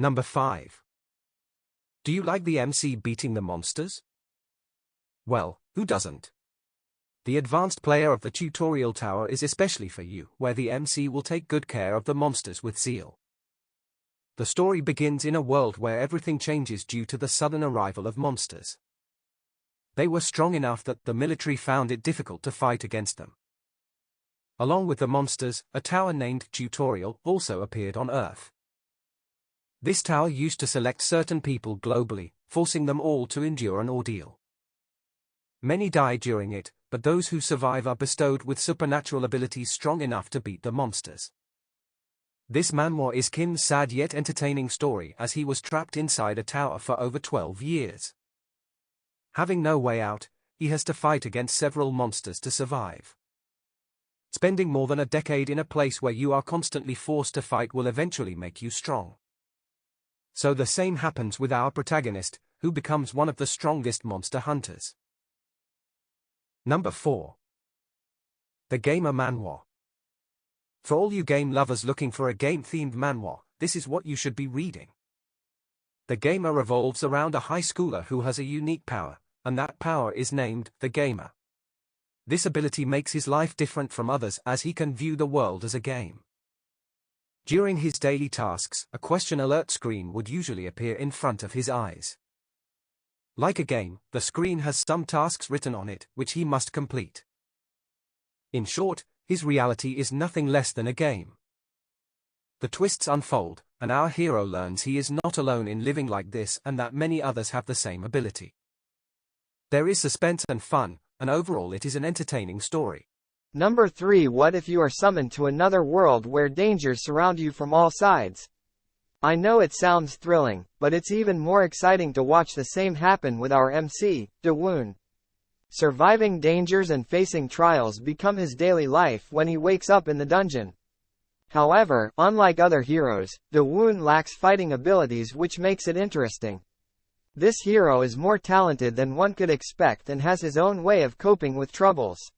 Number 5. Do you like the MC beating the monsters? Well, who doesn't? The advanced player of the tutorial tower is especially for you, where the MC will take good care of the monsters with zeal. The story begins in a world where everything changes due to the sudden arrival of monsters. They were strong enough that the military found it difficult to fight against them. Along with the monsters, a tower named Tutorial also appeared on Earth. This tower used to select certain people globally, forcing them all to endure an ordeal. Many die during it, but those who survive are bestowed with supernatural abilities strong enough to beat the monsters. This manhwa is Kim's sad yet entertaining story, as he was trapped inside a tower for over 12 years. Having no way out, he has to fight against several monsters to survive. Spending more than a decade in a place where you are constantly forced to fight will eventually make you strong. So the same happens with our protagonist, who becomes one of the strongest monster hunters. Number 4. The Gamer Manhwa. For all you game lovers looking for a game-themed manhwa, this is what you should be reading. The Gamer revolves around a high schooler who has a unique power, and that power is named the Gamer. This ability makes his life different from others as he can view the world as a game. During his daily tasks, a question alert screen would usually appear in front of his eyes. Like a game, the screen has some tasks written on it, which he must complete. In short, his reality is nothing less than a game. The twists unfold, and our hero learns he is not alone in living like this and that many others have the same ability. There is suspense and fun, and overall it is an entertaining story. Number 3. What if you are summoned to another world where dangers surround you from all sides? I know it sounds thrilling, but it's even more exciting to watch the same happen with our MC, Dawoon. Surviving dangers and facing trials become his daily life when he wakes up in the dungeon. However, unlike other heroes, Dawoon lacks fighting abilities, which makes it interesting. This hero is more talented than one could expect and has his own way of coping with troubles.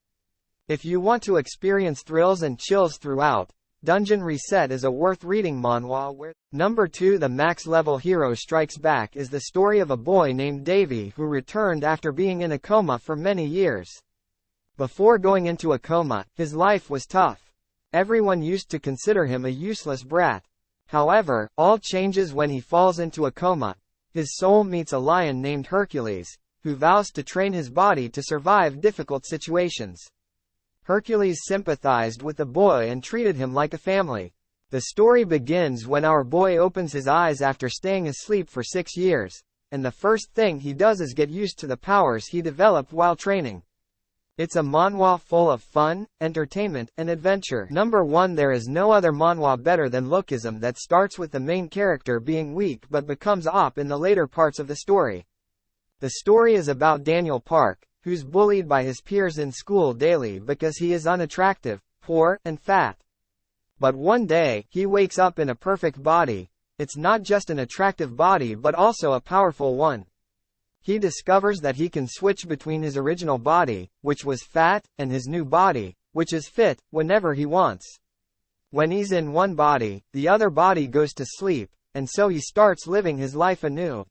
If you want to experience thrills and chills throughout, Dungeon Reset is a worth reading manhwa where. Number 2. The Max Level Hero Strikes Back is the story of a boy named Davy who returned after being in a coma for many years. Before going into a coma, his life was tough. Everyone used to consider him a useless brat. However, all changes when he falls into a coma. His soul meets a lion named Hercules, who vows to train his body to survive difficult situations. Hercules sympathized with the boy and treated him like a family. The story begins when our boy opens his eyes after staying asleep for 6 years, and the first thing he does is get used to the powers he developed while training. It's a manhwa full of fun, entertainment, and adventure. Number 1. There is no other manhwa better than Lookism that starts with the main character being weak but becomes OP in the later parts of the story. The story is about Daniel Park, who's bullied by his peers in school daily because he is unattractive, poor, and fat. But one day, he wakes up in a perfect body. It's not just an attractive body but also a powerful one. He discovers that he can switch between his original body, which was fat, and his new body, which is fit, whenever he wants. When he's in one body, the other body goes to sleep, and so he starts living his life anew.